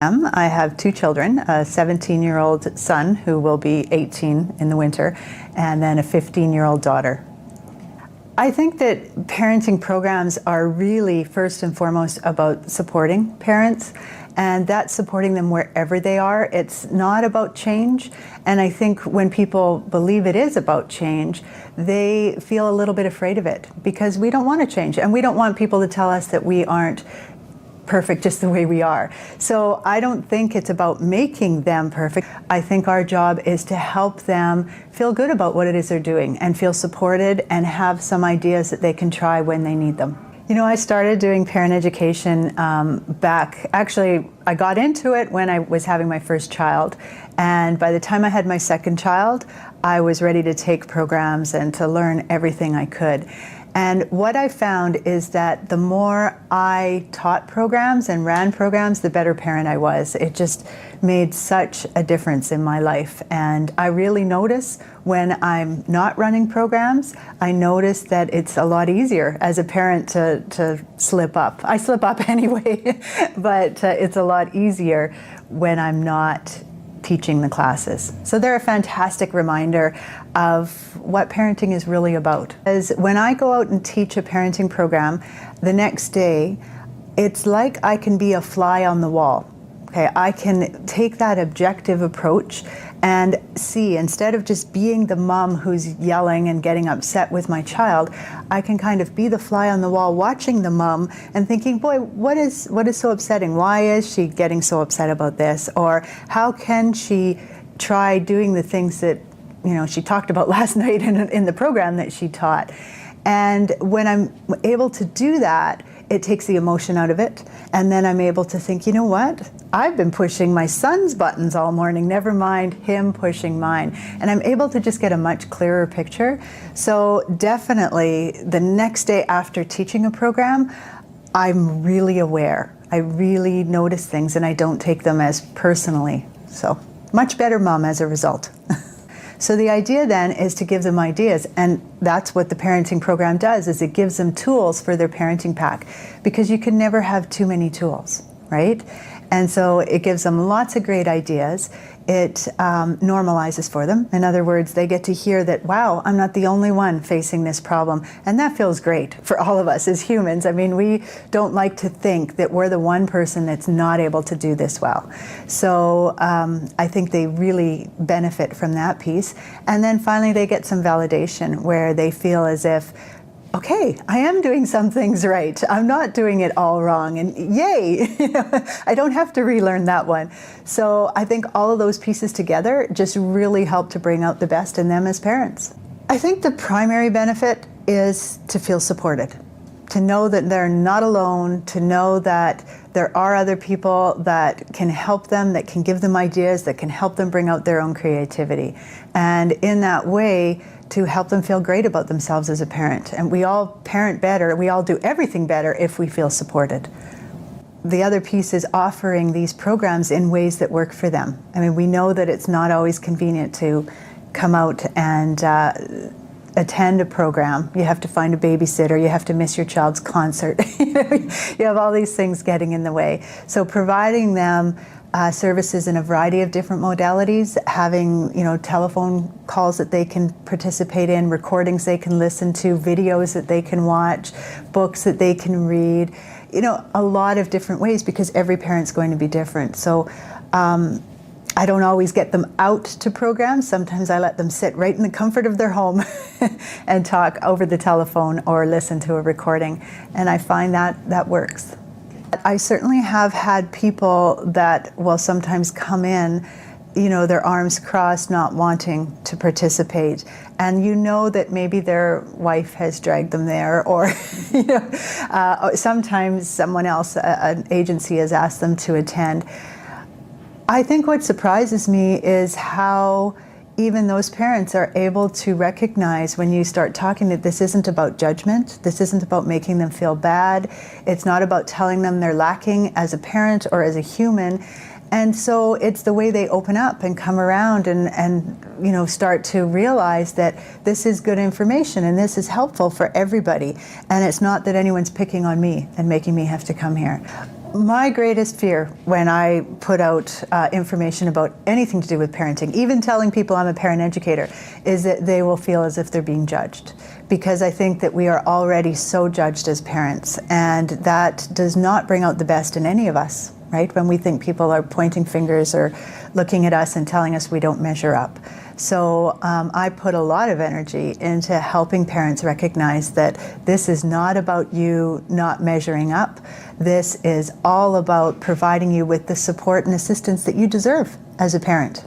I have two children, a 17-year-old son who will be 18 in the winter, and then a 15-year-old daughter. I think that parenting programs are really first and foremost about supporting parents, and that's supporting them wherever they are. It's not about change, and I think when people believe it is about change, they feel a little bit afraid of it because we don't want to change, and we don't want people to tell us that we aren't perfect just the way we are. So I don't think it's about making them perfect. I think our job is to help them feel good about what it is they're doing and feel supported and have some ideas that they can try when they need them. You know, I started doing parent education actually I got into it when I was having my first child, and by the time I had my second child, I was ready to take programs and to learn everything I could. And what I found is that the more I taught programs and ran programs, the better parent I was. It just made such a difference in my life. And I really notice when I'm not running programs, I notice that it's a lot easier as a parent to slip up. I slip up anyway, but it's a lot easier when I'm not teaching the classes. So they're a fantastic reminder of what parenting is really about. As when I go out and teach a parenting program, the next day, it's like I can be a fly on the wall. Okay, I can take that objective approach and see, instead of just being the mom who's yelling and getting upset with my child, I can kind of be the fly on the wall watching the mom and thinking, boy, what is so upsetting? Why is she getting so upset about this? Or how can she try doing the things that, you know, she talked about last night in the program that she taught? And when I'm able to do that, it takes the emotion out of it. And then I'm able to think, you know what? I've been pushing my son's buttons all morning, never mind him pushing mine. And I'm able to just get a much clearer picture. So definitely the next day after teaching a program, I'm really aware. I really notice things and I don't take them as personally. So much better mom as a result. So the idea then is to give them ideas, and that's what the parenting program does, is it gives them tools for their parenting pack, because you can never have too many tools, right? And so it gives them lots of great ideas. It normalizes for them. In other words, they get to hear that, wow, I'm not the only one facing this problem. And that feels great for all of us as humans. I mean, we don't like to think that we're the one person that's not able to do this well. So I think they really benefit from that piece. And then finally, they get some validation where they feel as if, okay, I am doing some things right. I'm not doing it all wrong, and yay, I don't have to relearn that one. So I think all of those pieces together just really help to bring out the best in them as parents. I think the primary benefit is to feel supported, to know that they're not alone, to know that there are other people that can help them, that can give them ideas, that can help them bring out their own creativity. And in that way, to help them feel great about themselves as a parent. And we all parent better, we all do everything better if we feel supported. The other piece is offering these programs in ways that work for them. I mean, we know that it's not always convenient to come out and attend a program. You have to find a babysitter, you have to miss your child's concert. You have all these things getting in the way. So providing them services in a variety of different modalities, having, you know, telephone calls that they can participate in, recordings they can listen to, videos that they can watch, books that they can read, you know, a lot of different ways, because every parent's going to be different. So I don't always get them out to programs. Sometimes I let them sit right in the comfort of their home and talk over the telephone or listen to a recording. And I find that works. I certainly have had people that will sometimes come in, you know, their arms crossed, not wanting to participate. And you know that maybe their wife has dragged them there, or you know, sometimes someone else, an agency, has asked them to attend. I think what surprises me is how even those parents are able to recognize when you start talking that this isn't about judgment, this isn't about making them feel bad, it's not about telling them they're lacking as a parent or as a human. And so it's the way they open up and come around and you know, start to realize that this is good information and this is helpful for everybody. And it's not that anyone's picking on me and making me have to come here. My greatest fear when I put out information about anything to do with parenting, even telling people I'm a parent educator, is that they will feel as if they're being judged. Because I think that we are already so judged as parents, and that does not bring out the best in any of us, right? When we think people are pointing fingers or looking at us and telling us we don't measure up. So I put a lot of energy into helping parents recognize that this is not about you not measuring up. This is all about providing you with the support and assistance that you deserve as a parent.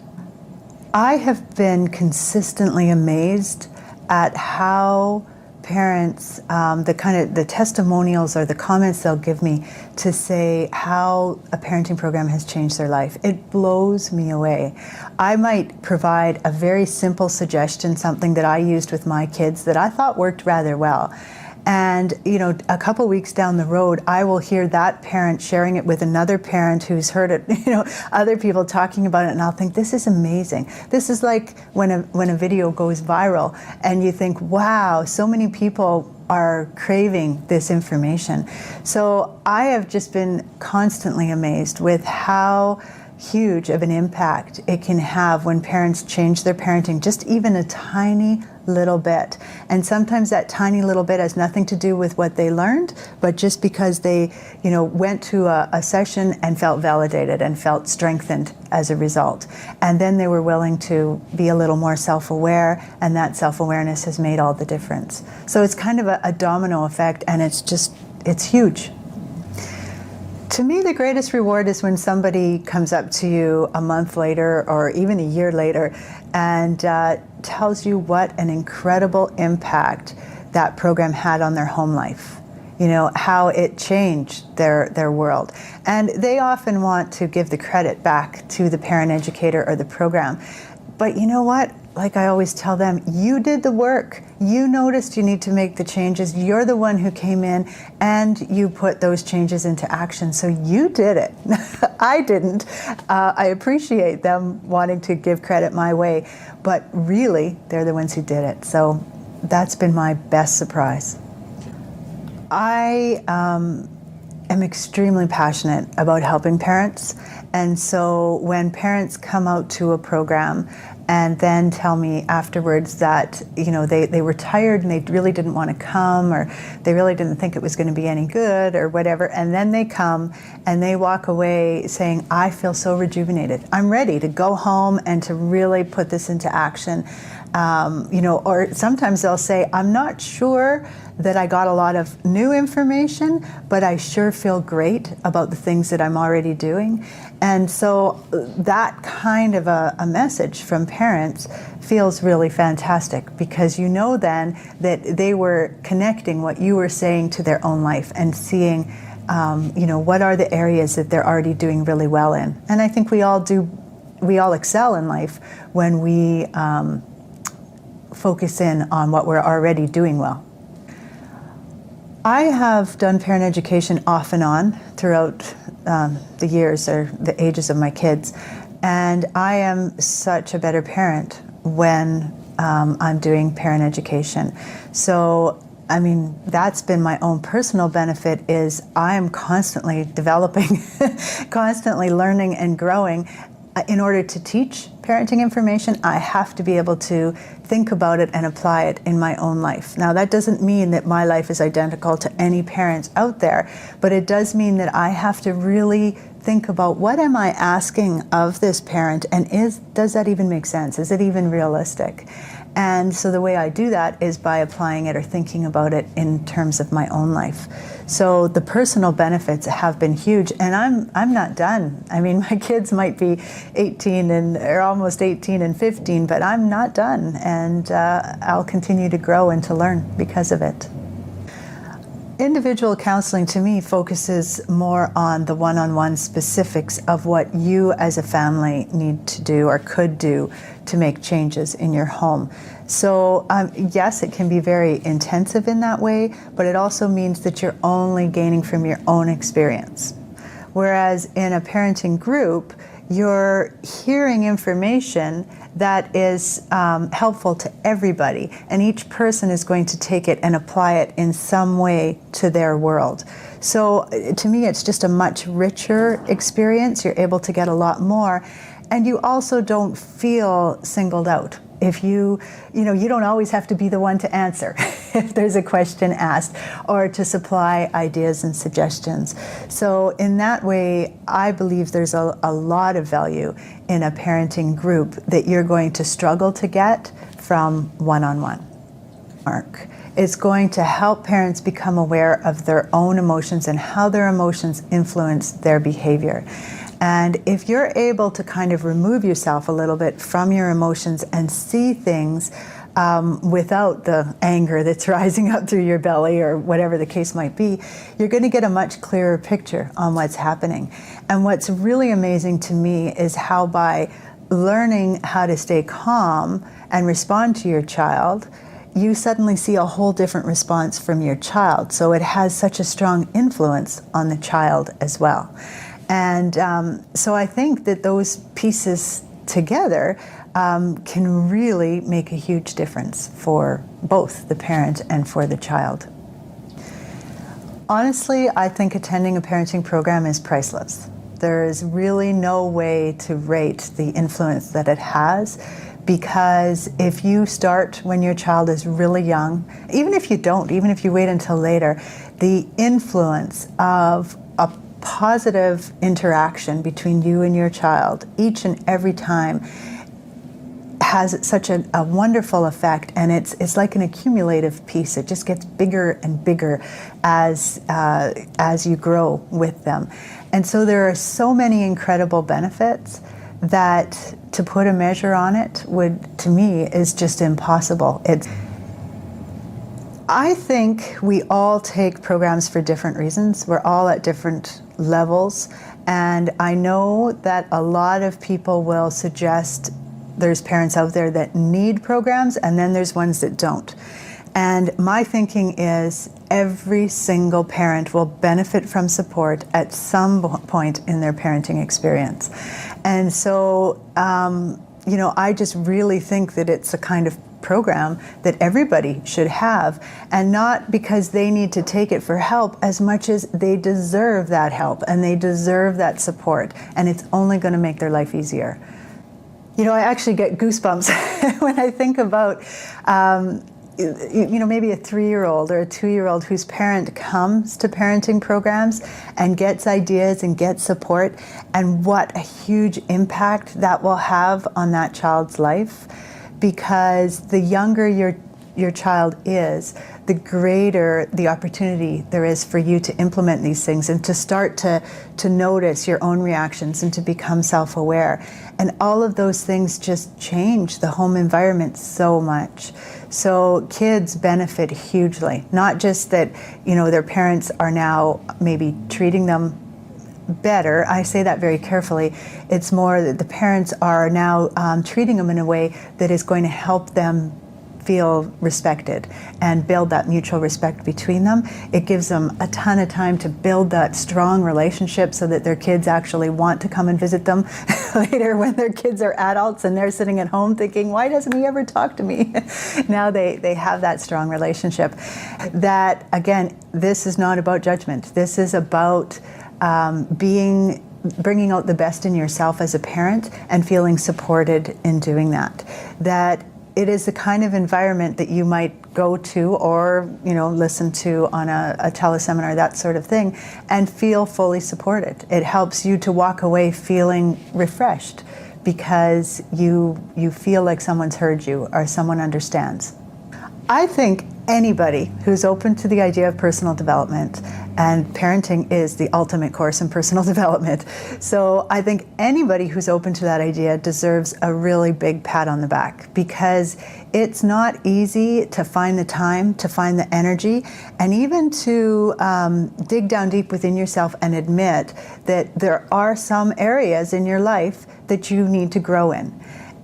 I have been consistently amazed at how parents, the testimonials or the comments they'll give me to say how a parenting program has changed their life. It blows me away. I might provide a very simple suggestion, something that I used with my kids that I thought worked rather well. And a couple weeks down the road, I will hear that parent sharing it with another parent who's heard it, other people talking about it, and I'll think, this is amazing. This is like when a video goes viral and you think, wow, so many people are craving this information. So I have just been constantly amazed with how huge of an impact it can have when parents change their parenting just even a tiny little bit. And sometimes that tiny little bit has nothing to do with what they learned, but just because they, went to a session and felt validated and felt strengthened as a result. And then they were willing to be a little more self-aware, and that self-awareness has made all the difference. So it's kind of a domino effect, and it's huge. To me, the greatest reward is when somebody comes up to you a month later or even a year later and tells you what an incredible impact that program had on their home life. How it changed their world. And they often want to give the credit back to the parent educator or the program. But you know what? Like I always tell them, you did the work. You noticed you need to make the changes. You're the one who came in and you put those changes into action. So you did it. I didn't. I appreciate them wanting to give credit my way, but really, they're the ones who did it. So that's been my best surprise. I am extremely passionate about helping parents. And so when parents come out to a program and then tell me afterwards that they were tired and they really didn't want to come, or they really didn't think it was going to be any good or whatever, and then they come and they walk away saying, I feel so rejuvenated. I'm ready to go home and to really put this into action. Or sometimes they'll say, I'm not sure that I got a lot of new information, but I sure feel great about the things that I'm already doing. And so that kind of a message from parents feels really fantastic, because then that they were connecting what you were saying to their own life and seeing, what are the areas that they're already doing really well in. And I think we all excel in life when we focus in on what we're already doing well. I have done parent education off and on throughout the years or the ages of my kids, and I am such a better parent when I'm doing parent education. So, that's been my own personal benefit, is I am constantly developing, constantly learning and growing. In order to teach parenting information, I have to be able to think about it and apply it in my own life. Now, that doesn't mean that my life is identical to any parents out there, but it does mean that I have to really think about, what am I asking of this parent, and does that even make sense? Is it even realistic? And so the way I do that is by applying it or thinking about it in terms of my own life. So the personal benefits have been huge, and I'm not done. My kids might be 18 or almost 18 and 15, but I'm not done, and I'll continue to grow and to learn because of it. Individual counseling to me focuses more on the one-on-one specifics of what you as a family need to do or could do to make changes in your home. So yes, it can be very intensive in that way, but it also means that you're only gaining from your own experience. Whereas in a parenting group, you're hearing information that is helpful to everybody, and each person is going to take it and apply it in some way to their world. So to me, it's just a much richer experience. You're able to get a lot more, and you also don't feel singled out. If you don't always have to be the one to answer if there's a question asked, or to supply ideas and suggestions. So in that way, I believe there's a lot of value in a parenting group that you're going to struggle to get from one-on-one. Mark. It's going to help parents become aware of their own emotions and how their emotions influence their behavior. And if you're able to kind of remove yourself a little bit from your emotions and see things without the anger that's rising up through your belly or whatever the case might be, you're going to get a much clearer picture on what's happening. And what's really amazing to me is how by learning how to stay calm and respond to your child, you suddenly see a whole different response from your child. So it has such a strong influence on the child as well. And so I think that those pieces together can really make a huge difference for both the parent and for the child. Honestly, I think attending a parenting program is priceless. There is really no way to rate the influence that it has, because if you start when your child is really young, even if you don't, even if you wait until later, the influence of a positive interaction between you and your child each and every time has such a wonderful effect, and it's like an accumulative piece. It just gets bigger and bigger as you grow with them. And so there are so many incredible benefits that to put a measure on it would, to me, is just impossible. I think we all take programs for different reasons. We're all at different levels, and I know that a lot of people will suggest there's parents out there that need programs, and then there's ones that don't. And my thinking is every single parent will benefit from support at some point in their parenting experience. And so, I just really think that it's a kind of program that everybody should have, and not because they need to take it for help as much as they deserve that help and they deserve that support, and it's only going to make their life easier. I actually get goosebumps when I think about maybe a 3-year-old or a 2-year-old whose parent comes to parenting programs and gets ideas and gets support, and what a huge impact that will have on that child's life. Because the younger your child is, the greater the opportunity there is for you to implement these things and to start to notice your own reactions and to become self-aware. And all of those things just change the home environment so much. So kids benefit hugely, not just that, their parents are now maybe treating them better. I say that very carefully. It's more that the parents are now treating them in a way that is going to help them feel respected and build that mutual respect between them. It gives them a ton of time to build that strong relationship so that their kids actually want to come and visit them later when their kids are adults and they're sitting at home thinking, why doesn't he ever talk to me? Now they have that strong relationship. That, again, this is not about judgment. This is about bringing out the best in yourself as a parent and feeling supported in doing that. That it is the kind of environment that you might go to or listen to on a teleseminar, that sort of thing, and feel fully supported. It helps you to walk away feeling refreshed because you feel like someone's heard you or someone understands. I think anybody who's open to the idea of personal development, and parenting is the ultimate course in personal development, so I think anybody who's open to that idea deserves a really big pat on the back, because it's not easy to find the time, to find the energy, and even to dig down deep within yourself and admit that there are some areas in your life that you need to grow in.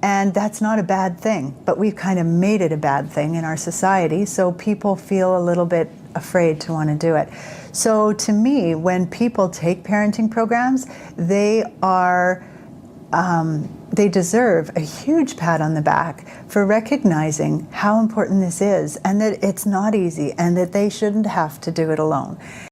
And that's not a bad thing, but we've kind of made it a bad thing in our society, so people feel a little bit afraid to want to do it. So to me, when people take parenting programs, they deserve a huge pat on the back for recognizing how important this is, and that it's not easy, and that they shouldn't have to do it alone.